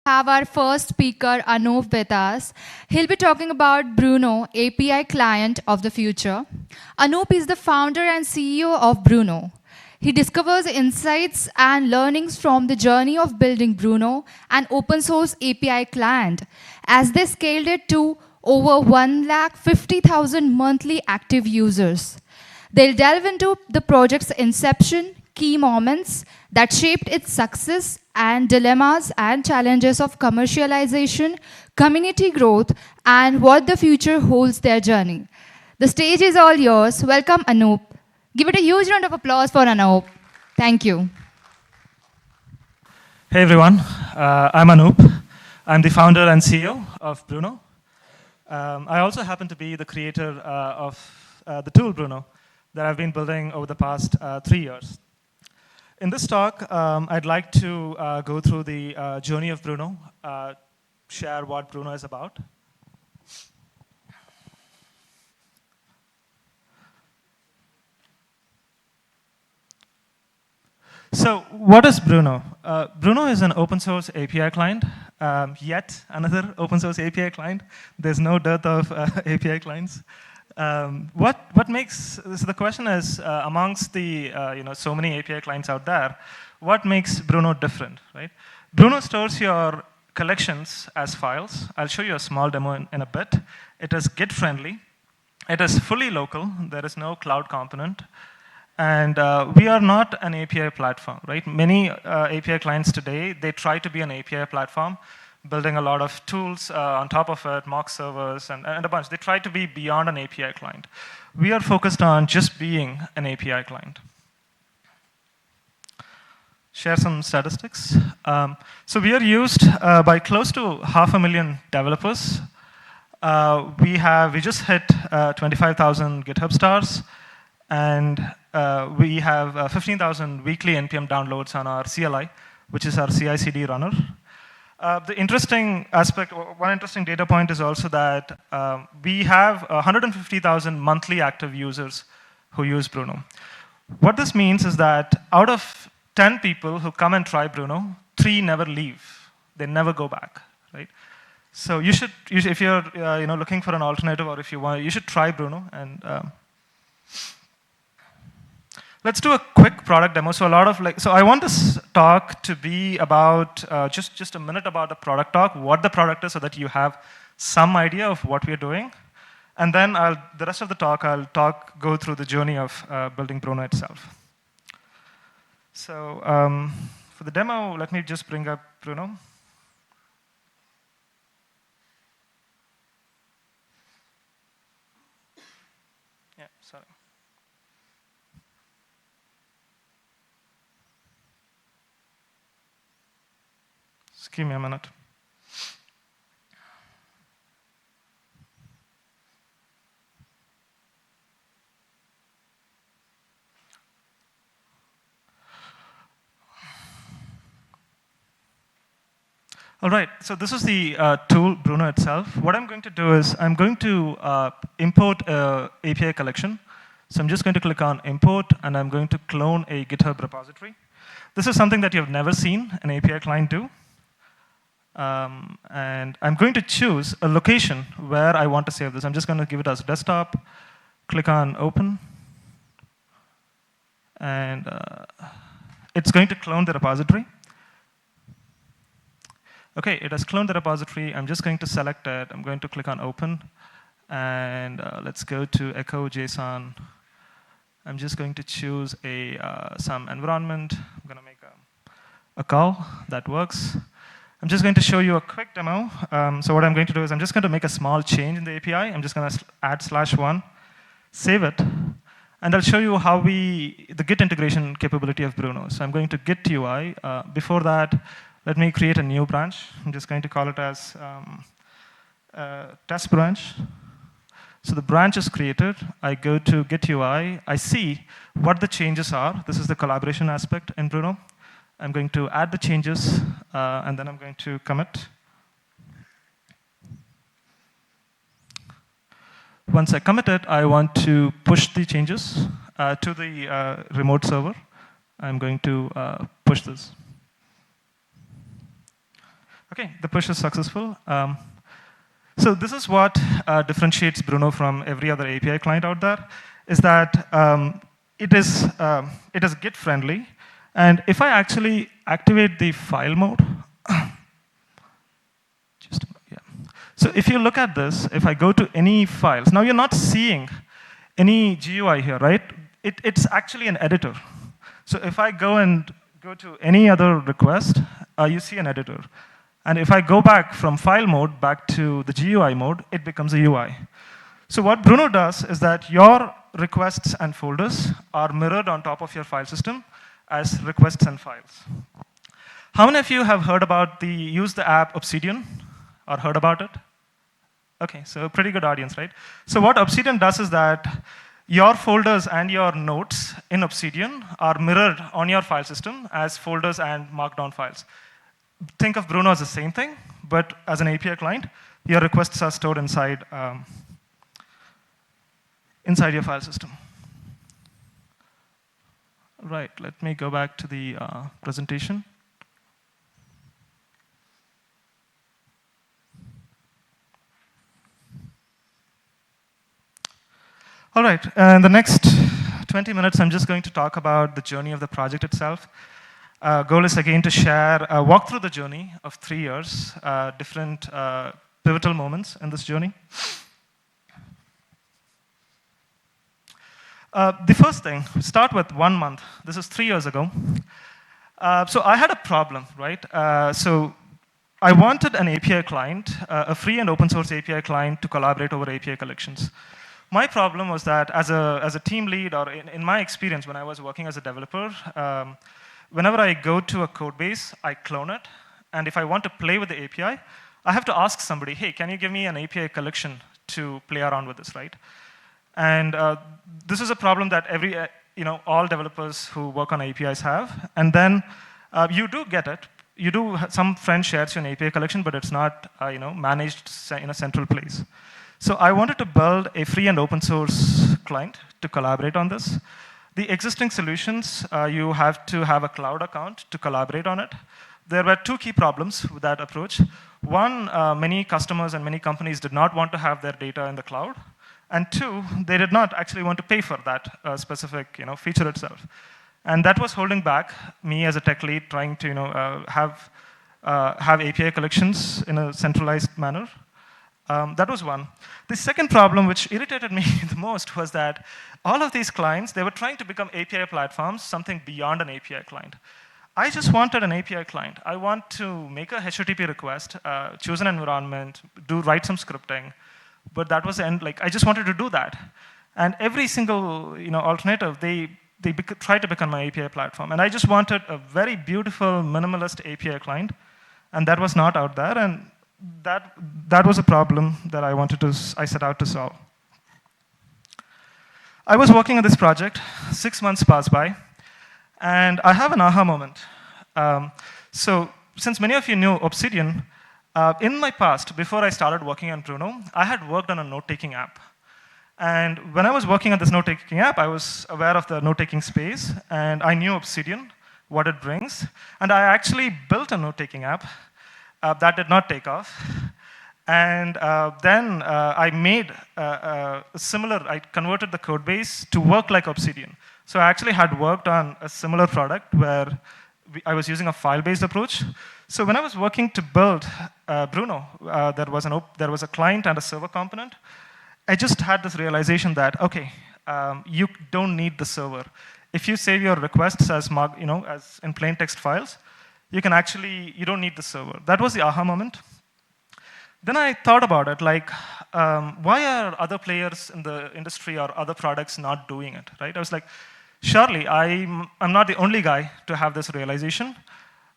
Have our first speaker, Anoop, with us. He'll be talking about Bruno, API client of the future. Anoop is the founder and CEO of Bruno. He discovers insights and learnings from the journey of building Bruno, an open source API client, as they scaled it to over 150,000 monthly active users. They'll delve into the project's inception, key moments that shaped its success, and dilemmas and challenges of commercialization, community growth, and what the future holds their journey. The stage is all yours. Welcome, Anoop. Give it a huge round of applause for Anoop. Thank you. Hey everyone, I'm Anoop. I'm the founder and CEO of Bruno. I also happen to be the creator of the tool Bruno that I've been building over the past 3 years. In this talk, I'd like to go through the journey of Bruno, share what Bruno is about. So what is Bruno? Bruno is an open source API client, yet another open source API client. There's no dearth of API clients. What makes, so the question is, amongst the so many API clients out there, what makes Bruno different, right? Bruno stores your collections as files. I'll show you a small demo in a bit. It is Git friendly. It is fully local. There is no cloud component. And we are not an API platform, right? Many API clients today, they try to be an API platform, building a lot of tools on top of it, mock servers, and a bunch. They try to be beyond an API client. We are focused on just being an API client. Share some statistics. So we are used by close to 500,000 developers. We just hit 25,000 GitHub stars, and we have 15,000 weekly NPM downloads on our CLI, which is our CI/CD runner. The interesting aspect, one interesting data point is also that we have 150,000 monthly active users who use Bruno. What this means is that out of 10 people who come and try Bruno, 3 never leave. They never go back, right? So you should if you're looking for an alternative, or if you want, you should try Bruno. And let's do a quick product demo. So I want this talk to be about just a minute about the product talk, what the product is, so that you have some idea of what we're doing. And then the rest of the talk, I'll go through the journey of building Bruno itself. So for the demo, let me just bring up Bruno. Yeah, sorry. Just give me a minute. All right, so this is the tool, Bruno itself. What I'm going to do is I'm going to import an API collection. So I'm just going to click on import, and I'm going to clone a GitHub repository. This is something that you've never seen an API client do. And I'm going to choose a location where I want to save this. I'm just going to give it as desktop, click on open, and it's going to clone the repository. Okay, it has cloned the repository. I'm just going to select it. I'm going to click on open, and let's go to echo JSON. I'm just going to choose some environment. I'm going to make a call that works. I'm just going to show you a quick demo. So what I'm going to do is I'm just going to make a small change in the API. I'm just going to add /1, save it, and I'll show you how the Git integration capability of Bruno. So I'm going to Git UI. Before that, let me create a new branch. I'm just going to call it as test branch. So the branch is created. I go to Git UI. I see what the changes are. This is the collaboration aspect in Bruno. I'm going to add the changes, and then I'm going to commit. Once I commit it, I want to push the changes to the remote server. I'm going to push this. Okay, the push is successful. So this is what differentiates Bruno from every other API client out there, is that it is Git friendly. And if I actually activate the file mode, so if you look at this, if I go to any files, now you're not seeing any GUI here, right? It's actually an editor. So if I go to any other request, you see an editor. And if I go back from file mode back to the GUI mode, it becomes a UI. So what Bruno does is that your requests and folders are mirrored on top of your file system as requests and files. How many of you have heard about use the app Obsidian or heard about it? Okay, so pretty good audience, right? So what Obsidian does is that your folders and your notes in Obsidian are mirrored on your file system as folders and markdown files. Think of Bruno as the same thing, but as an API client, your requests are stored inside your file system. Right, let me go back to the presentation. All right, in the next 20 minutes, I'm just going to talk about the journey of the project itself. Goal is again to share, walk through the journey of 3 years, different pivotal moments in this journey. The first thing, start with 1 month. This is 3 years ago. So I had a problem, right? So I wanted an API client, a free and open source API client to collaborate over API collections. My problem was that as a team lead, or in my experience when I was working as a developer, whenever I go to a code base, I clone it. And if I want to play with the API, I have to ask somebody, hey, can you give me an API collection to play around with this, right? And this is a problem that all developers who work on APIs have. And then you do get it. Some friend shares you an API collection, but it's not managed in a central place. So I wanted to build a free and open source client to collaborate on this. The existing solutions, you have to have a cloud account to collaborate on it. There were 2 key problems with that approach. One, many customers and many companies did not want to have their data in the cloud. And 2, they did not actually want to pay for that specific feature itself. And that was holding back me as a tech lead trying to have API collections in a centralized manner. That was one. The second problem, which irritated me the most, was that all of these clients, they were trying to become API platforms, something beyond an API client. I just wanted an API client. I want to make a HTTP request, choose an environment, write some scripting, but that was the end. Like, I just wanted to do that. And every single alternative, they try to become my API platform. And I just wanted a very beautiful, minimalist API client, and that was not out there. And that was a problem that I set out to solve. I was working on this project, 6 months passed by, and I have an aha moment. So since many of you knew Obsidian, in my past, before I started working on Bruno, I had worked on a note-taking app. And when I was working on this note-taking app, I was aware of the note-taking space, and I knew Obsidian, what it brings. And I actually built a note-taking app. That did not take off. And then I made I converted the code base to work like Obsidian. So I actually had worked on a similar product where I was using a file-based approach. So when I was working to build Bruno, there was a client and a server component. I just had this realization that, okay, you don't need the server. If you save your requests as in plain text files, you don't need the server. That was the aha moment. Then I thought about it, like, why are other players in the industry or other products not doing it, right? I was like, surely I'm not the only guy to have this realization.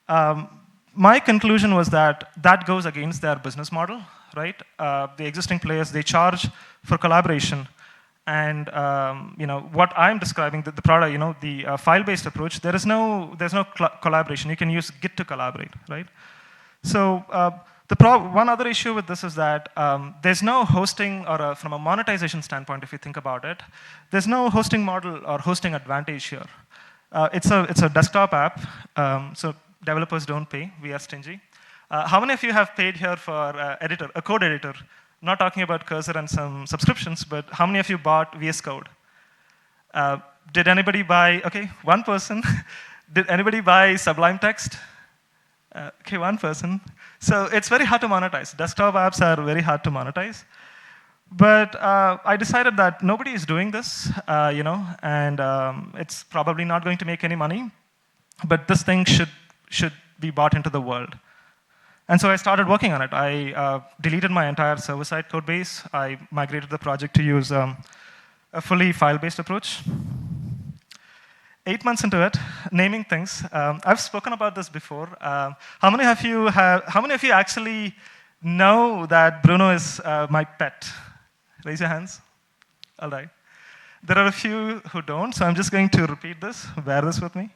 My conclusion was that goes against their business model, right? The existing players, they charge for collaboration. And what I'm describing, the product, the file-based approach, there's no collaboration. You can use Git to collaborate, right? So one other issue with this is that there's no hosting, or from a monetization standpoint, if you think about it, there's no hosting model or hosting advantage here. It's a desktop app, so developers don't pay. We are stingy. How many of you have paid here for editor, a code editor? Not talking about Cursor and some subscriptions, but how many of you bought VS Code? Did anybody buy, okay, one person. Did anybody buy Sublime Text? Okay, one person. So it's very hard to monetize. Desktop apps are very hard to monetize. But I decided that nobody is doing this, and it's probably not going to make any money. But this thing should be brought into the world. And so I started working on it. I deleted my entire server-side code base. I migrated the project to use a fully file-based approach. 8 months into it, naming things. I've spoken about this before. How many of you actually know that Bruno is my pet? Raise your hands. All right. There are a few who don't, so I'm just going to repeat this. Bear this with me.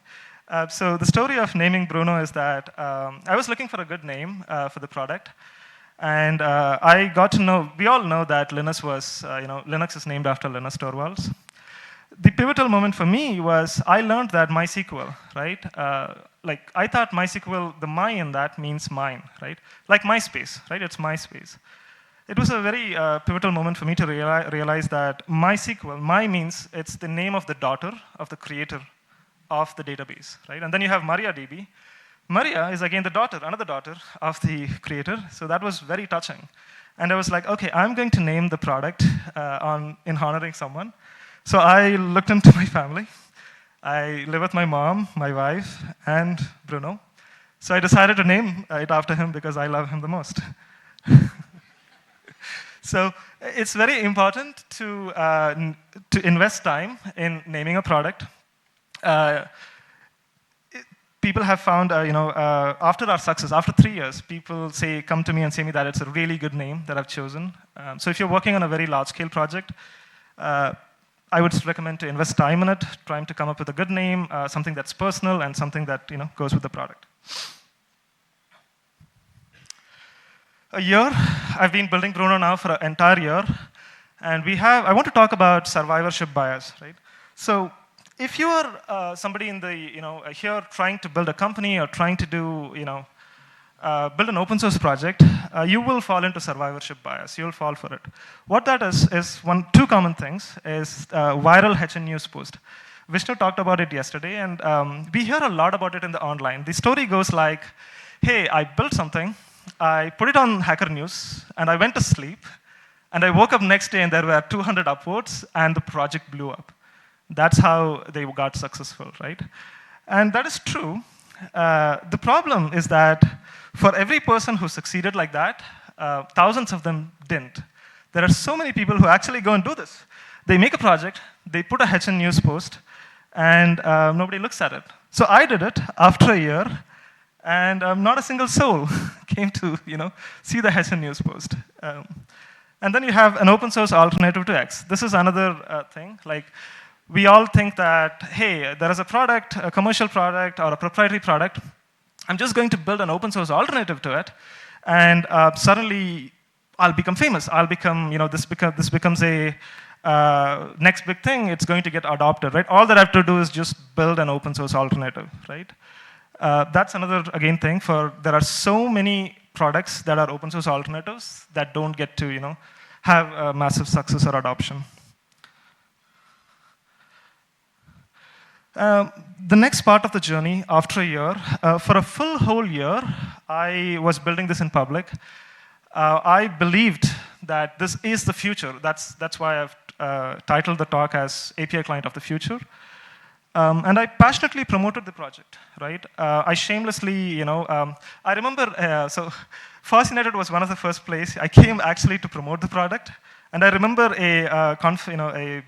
So the story of naming Bruno is that I was looking for a good name for the product, and I got to know. We all know that Linux is named after Linus Torvalds. The pivotal moment for me was I learned that MySQL, right? I thought MySQL, the my in that means mine, right? Like MySpace, right? It's MySpace. It was a very pivotal moment for me to realize that MySQL, my means it's the name of the daughter of the creator of the database, right? And then you have MariaDB. Maria is again another daughter of the creator, so that was very touching. And I was like, okay, I'm going to name the product in honoring someone. So I looked into my family. I live with my mom, my wife, and Bruno. So I decided to name it after him because I love him the most. So it's very important to invest time in naming a product. People have found, after our success, after 3 years, people come to me and say me that it's a really good name that I've chosen. So if you're working on a very large-scale project, I would recommend to invest time in it, trying to come up with a good name, something that's personal, and something that goes with the product. A year, I've been building Bruno now for an entire year, and I want to talk about survivorship bias, right? So if you are somebody in the, here trying to build a company or trying to do, build an open source project, you will fall into survivorship bias. You'll fall for it. What that is two common things, is viral HN news post. Vishnu talked about it yesterday, and we hear a lot about it in the online. The story goes like, hey, I built something, I put it on Hacker News, and I went to sleep, and I woke up next day and there were 200 upvotes, and the project blew up. That's how they got successful, right? And that is true. The problem is that for every person who succeeded like that, thousands of them didn't. There are so many people who actually go and do this. They make a project, they put a HN news post, and nobody looks at it. So I did it after a year, and not a single soul came to see the HN news post. And then you have an open source alternative to X. This is another thing. Like, we all think that, hey, there is a product, a commercial product, or a proprietary product. I'm just going to build an open source alternative to it, and suddenly I'll become famous. I'll become, this becomes a next big thing. It's going to get adopted, right? All that I have to do is just build an open source alternative, right? That's another, again, thing. There are so many products that are open source alternatives that don't get to, have massive success or adoption. The next part of the journey, after a year, for a whole year, I was building this in public. I believed that this is the future. That's why I've titled the talk as API Client of the Future. And I passionately promoted the project, right? I shamelessly, I remember, so FOSS United was one of the first places I came actually to promote the product. And I remember a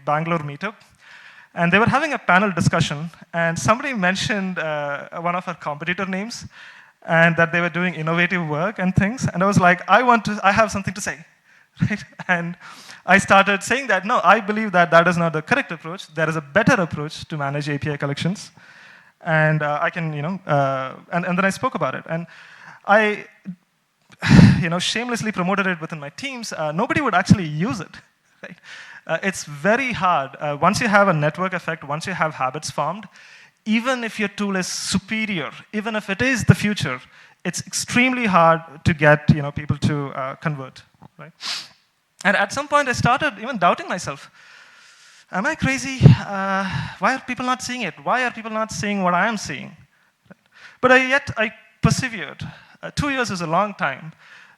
Bangalore meetup. And they were having a panel discussion, and somebody mentioned one of our competitor names, and that they were doing innovative work and things. And I was like, I have something to say, right? And I started saying that, no, I believe that is not the correct approach. There is a better approach to manage API collections. And I can, and then I spoke about it. And I, shamelessly promoted it within my teams. Nobody would actually use it, right? It's very hard. Once you have a network effect, once you have habits formed, even if your tool is superior, even if it is the future, it's extremely hard to get people to convert, right? And at some point, I started even doubting myself. Am I crazy? Why are people not seeing it? Why are people not seeing what I am seeing? But yet I persevered. 2 years is a long time.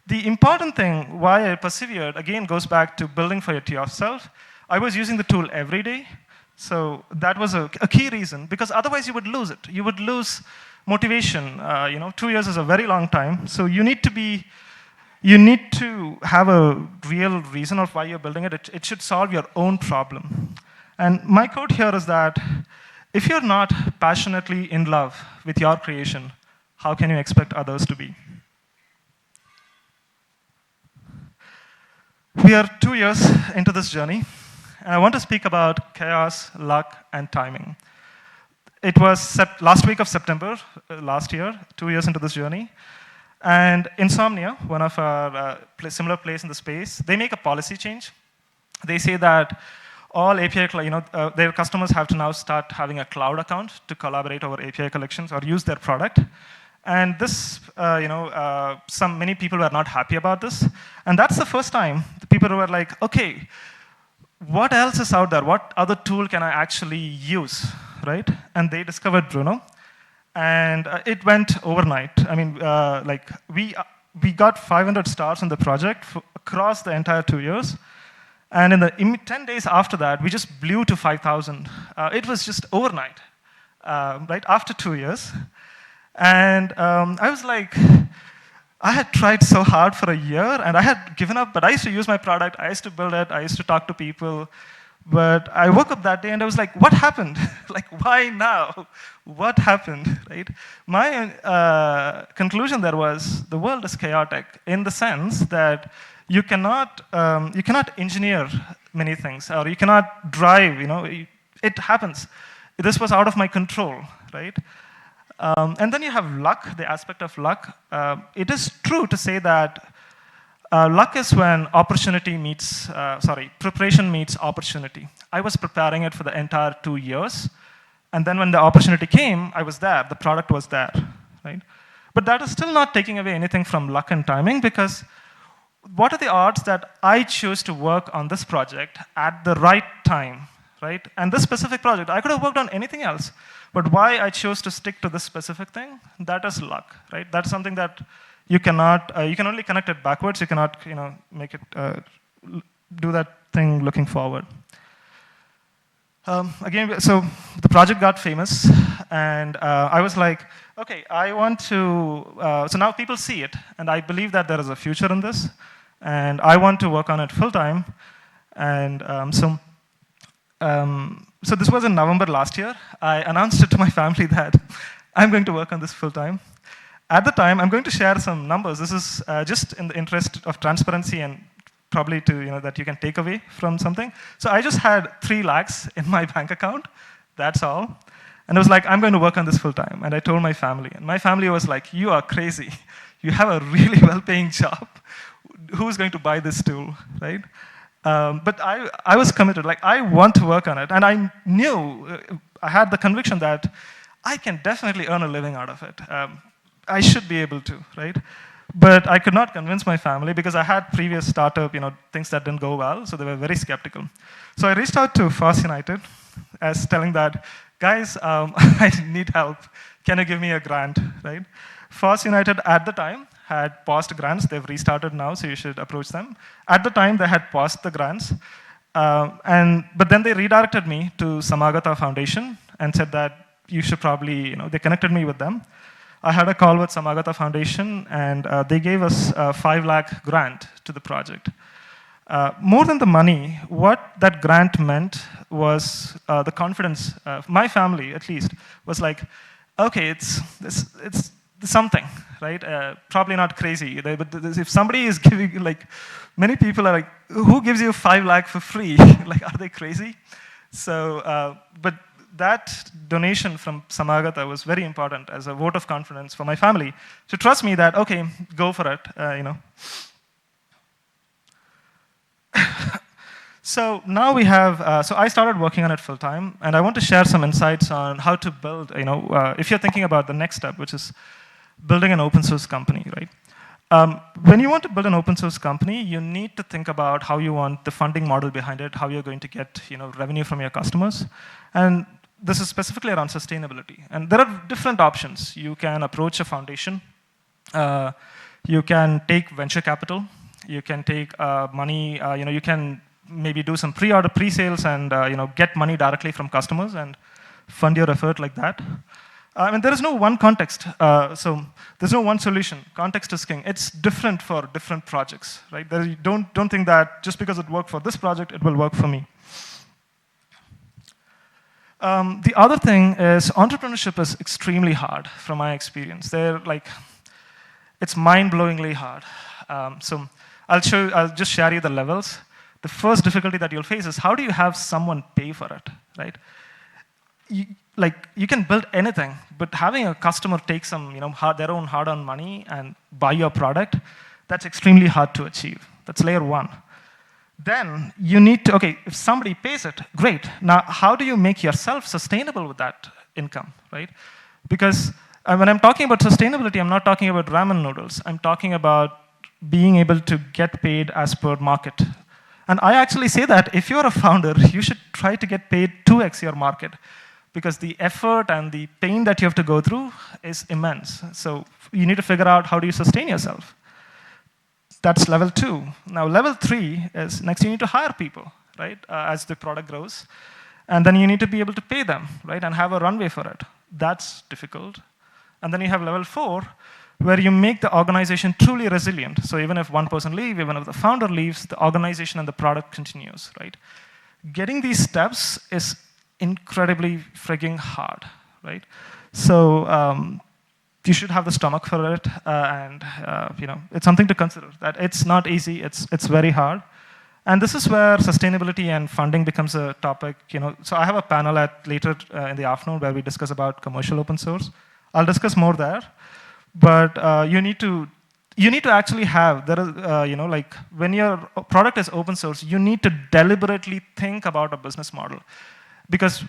The important thing why I persevered, again, goes back to building for yourself. I was using the tool every day. So that was a key reason, because otherwise you would lose it. You would lose motivation. 2 years is a very long time. So you need to have a real reason of why you're building it. It should solve your own problem. And my quote here is that if you're not passionately in love with your creation, how can you expect others to be? We are 2 years into this journey, and I want to speak about chaos, luck, and timing. It was last week of September last year, 2 years into this journey. And Insomnia, one of our similar plays in the space, they make a policy change. They say that all API, their customers have to now start having a cloud account to collaborate over API collections or use their product. And this, many people were not happy about this. And that's the first time the people were like, okay, what else is out there? What other tool can I actually use, right? And they discovered Bruno. And it went overnight. I mean, we got 500 stars on the project across the entire 2 years. And in the 10 days after that, we just blew to 5,000. It was just overnight, right after 2 years. And I was like, I had tried so hard for a year, and I had given up, but I used to use my product, I used to build it, I used to talk to people. But I woke up that day and I was like, what happened? Like, why now? What happened, right? My conclusion there was the world is chaotic in the sense that you cannot engineer many things, or you cannot drive, it happens. This was out of my control, right? And then you have luck, the aspect of luck. It is true to say that luck is when preparation meets opportunity. I was preparing it for the entire 2 years, and then when the opportunity came, I was there, the product was there, right? But that is still not taking away anything from luck and timing, because what are the odds that I choose to work on this project at the right time, right? And this specific project, I could have worked on anything else, but why I chose to stick to this specific thing, that is luck, right? That's something that you cannot, you can only connect it backwards. You cannot, make it, do that thing looking forward. Again, so the project got famous, and I was like, okay, I want to, so now people see it, and I believe that there is a future in this, and I want to work on it full time. And so this was in November last year. I announced it to my family that I'm going to work on this full time. At the time, I'm going to share some numbers. This is just in the interest of transparency and probably to, that you can take away from something. So I just had 3 lakhs in my bank account. That's all. And I was like, I'm going to work on this full time. And I told my family. And my family was like, you are crazy. You have a really well-paying job. Who's going to buy this tool, right? But I was committed. Like, I want to work on it. And I knew, I had the conviction that I can definitely earn a living out of it. I should be able to, right? But I could not convince my family because I had previous startup, things that didn't go well, so they were very skeptical. So I reached out to FOSS United as telling that, guys, I need help. Can you give me a grant, right? FOSS United at the time had paused grants. They've restarted now, so you should approach them. At the time, they had paused the grants. But then they redirected me to Samagata Foundation and said that you should probably, they connected me with them. I had a call with Samagata Foundation, and they gave us a 5 lakh grant to the project. More than the money, what that grant meant was the confidence. My family, at least, was like, okay, it's something, right? Probably not crazy. But if somebody is giving, many people are like, who gives you 5 lakh for free? Are they crazy? So, but that donation from Samagata was very important as a vote of confidence for my family to trust me that, okay, go for it, So now we have, so I started working on it full time, and I want to share some insights on how to build, if you're thinking about the next step, which is building an open source company, right? When you want to build an open source company, you need to think about how you want the funding model behind it, how you're going to get revenue from your customers. And this is specifically around sustainability. And there are different options. You can approach a foundation. You can take venture capital. You can take money. You can maybe do some pre-order, pre-sales, and get money directly from customers and fund your effort like that. And there is no one context, so there's no one solution. Context is king. It's different for different projects, right? Don't think that just because it worked for this project, it will work for me. The other thing is entrepreneurship is extremely hard from my experience. It's mind-blowingly hard. So I'll just share you the levels. The first difficulty that you'll face is how do you have someone pay for it, right? You can build anything, but having a customer take some, their own hard-earned money and buy your product, that's extremely hard to achieve. That's layer one. Then you need to, if somebody pays it, great. Now, how do you make yourself sustainable with that income, right? Because when I'm talking about sustainability, I'm not talking about ramen noodles. I'm talking about being able to get paid as per market. And I actually say that if you're a founder, you should try to get paid 2x your market, because the effort and the pain that you have to go through is immense. So you need to figure out how do you sustain yourself. That's level 2. Now, level 3 is next you need to hire people, right, as the product grows. And then you need to be able to pay them, right, and have a runway for it. That's difficult. And then you have level 4, where you make the organization truly resilient. So even if one person leaves, even if the founder leaves, the organization and the product continues, right? Getting these steps is incredibly frigging hard, right? So you should have the stomach for it, and it's something to consider. That it's not easy. It's very hard, and this is where sustainability and funding becomes a topic. So I have a panel later in the afternoon where we discuss about commercial open source. I'll discuss more there, but you need to actually have when your product is open source, you need to deliberately think about a business model. Because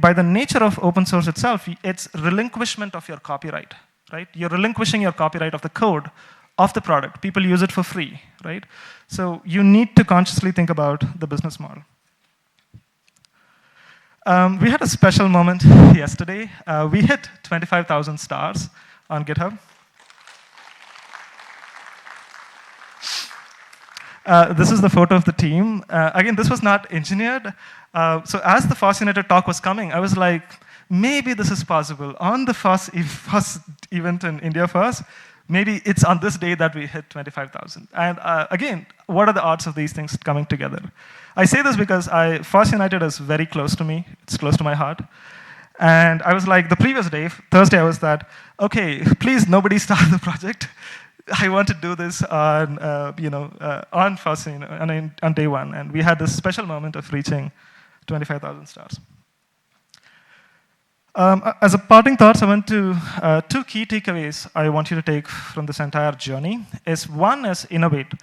by the nature of open source itself, it's relinquishment of your copyright, right? You're relinquishing your copyright of the code of the product. People use it for free, right? So you need to consciously think about the business model. We had a special moment yesterday. We hit 25,000 stars on GitHub. This is the photo of the team. Again, this was not engineered. So as the FOSS United talk was coming, I was like, maybe this is possible. On the FOSS event in IndiaFOSS, maybe it's on this day that we hit 25,000. And again, what are the odds of these things coming together? I say this because FOSS United is very close to me. It's close to my heart. And I was like, the previous day, Thursday, I was that, okay, please nobody start the project. I want to do this on, on FOSS, on day one. And we had this special moment of reaching 25,000 stars. As a parting thoughts, I want to, 2 key takeaways I want you to take from this entire journey. One is innovate.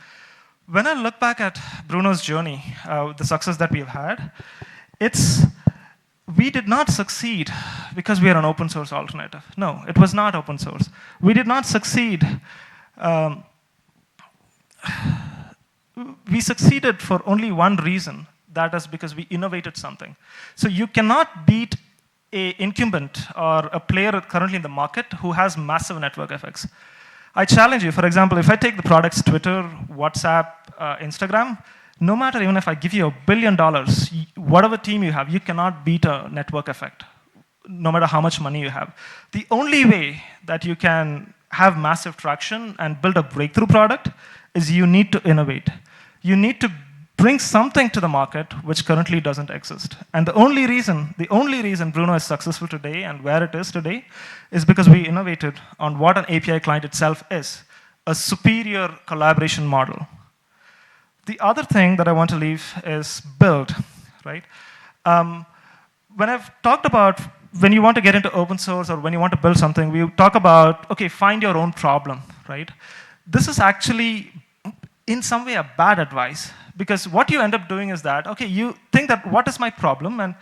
When I look back at Bruno's journey, the success that we've had, we did not succeed because we are an open source alternative. No, it was not open source. We did not succeed. We succeeded for only one reason. That is because we innovated something. So you cannot beat an incumbent or a player currently in the market who has massive network effects. I challenge you, for example, if I take the products Twitter, WhatsApp, Instagram, no matter even if I give you $1 billion, whatever team you have, you cannot beat a network effect, no matter how much money you have. The only way that you can have massive traction and build a breakthrough product is you need to innovate. You need to bring something to the market which currently doesn't exist. And the only reason Bruno is successful today and where it is today is because we innovated on what an API client itself is, a superior collaboration model. The other thing that I want to leave is build, right? When I've talked about when you want to get into open source or when you want to build something, we talk about, okay, find your own problem, right? This is actually, in some way, a bad advice. Because what you end up doing is that, okay, you think that what is my problem, and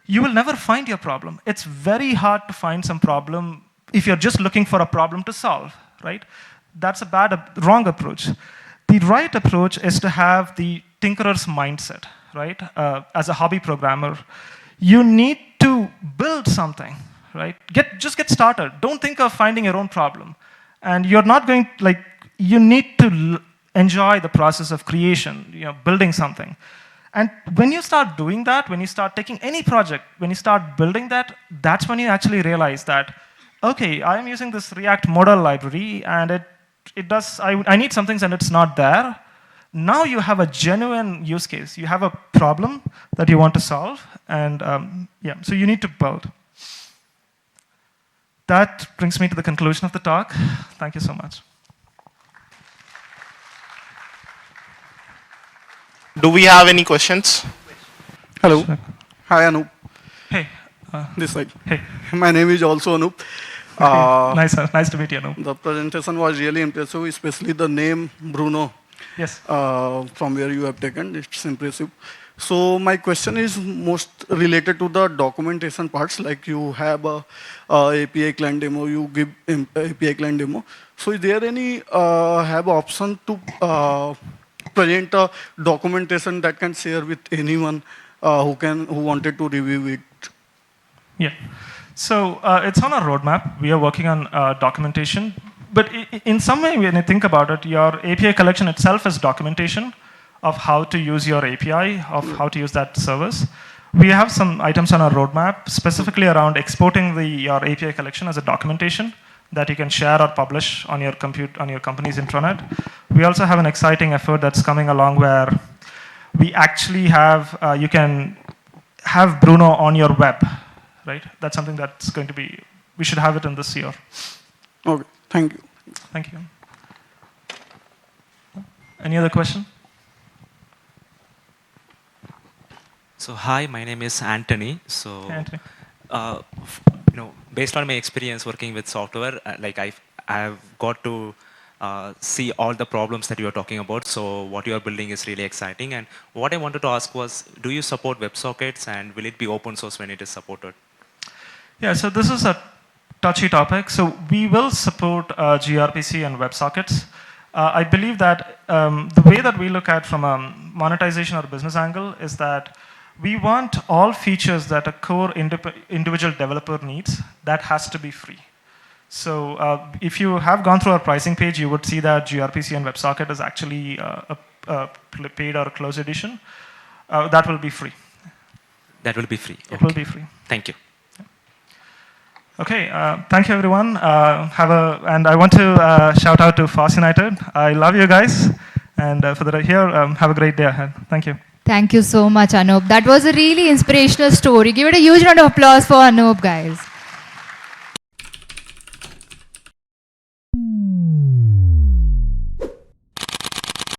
you will never find your problem. It's very hard to find some problem if you're just looking for a problem to solve, right? That's a wrong approach. The right approach is to have the tinkerer's mindset, right? As a hobby programmer, you need to build something, right? Just get started. Don't think of finding your own problem. And you're not going, like, you need to enjoy the process of creation, building something. And when you start doing that, when you start taking any project, when you start building that, that's when you actually realize that, okay, I'm using this React modal library, and it does, I need some things and it's not there. Now you have a genuine use case. You have a problem that you want to solve, and so you need to build. That brings me to the conclusion of the talk. Thank you so much. Do we have any questions? Hello. Hi, Anoop. Hey. This side. Hey. My name is also Anoop. Nice to meet you, Anoop. The presentation was really impressive, especially the name Bruno. Yes. From where you have taken, it's impressive. So my question is most related to the documentation parts, like you have a API client demo, you give API client demo. So is there any have option to present a documentation that can share with anyone who wanted to review it? Yeah. So it's on our roadmap. We are working on documentation. But in some way, when you think about it, your API collection itself is documentation of how to use your API, of how to use that service. We have some items on our roadmap, specifically around exporting your API collection as a documentation that you can share or publish on your company's intranet. We also have an exciting effort that's coming along where we actually have, you can have Bruno on your web, right? That's something that's going to be, we should have it in this year. Okay, thank you. Thank you. Any other question? So hi, my name is Anthony. So, Hey, Anthony. Based on my experience working with software, I've got to see all the problems that you are talking about. So what you are building is really exciting. And what I wanted to ask was, do you support WebSockets, and will it be open source when it is supported? Yeah, so this is a touchy topic. So we will support gRPC and WebSockets. I believe that the way that we look at from a monetization or business angle is that we want all features that a core individual developer needs, that has to be free. So if you have gone through our pricing page, you would see that gRPC and WebSocket is actually a paid or a closed edition. That will be free. That will be free. It Okay. will be free. Thank you. Okay, thank you everyone. And I want to shout out to FOSS United. I love you guys. And for the here, have a great day ahead. Thank you. Thank you so much, Anoop. That was a really inspirational story. Give it a huge round of applause for Anoop, guys.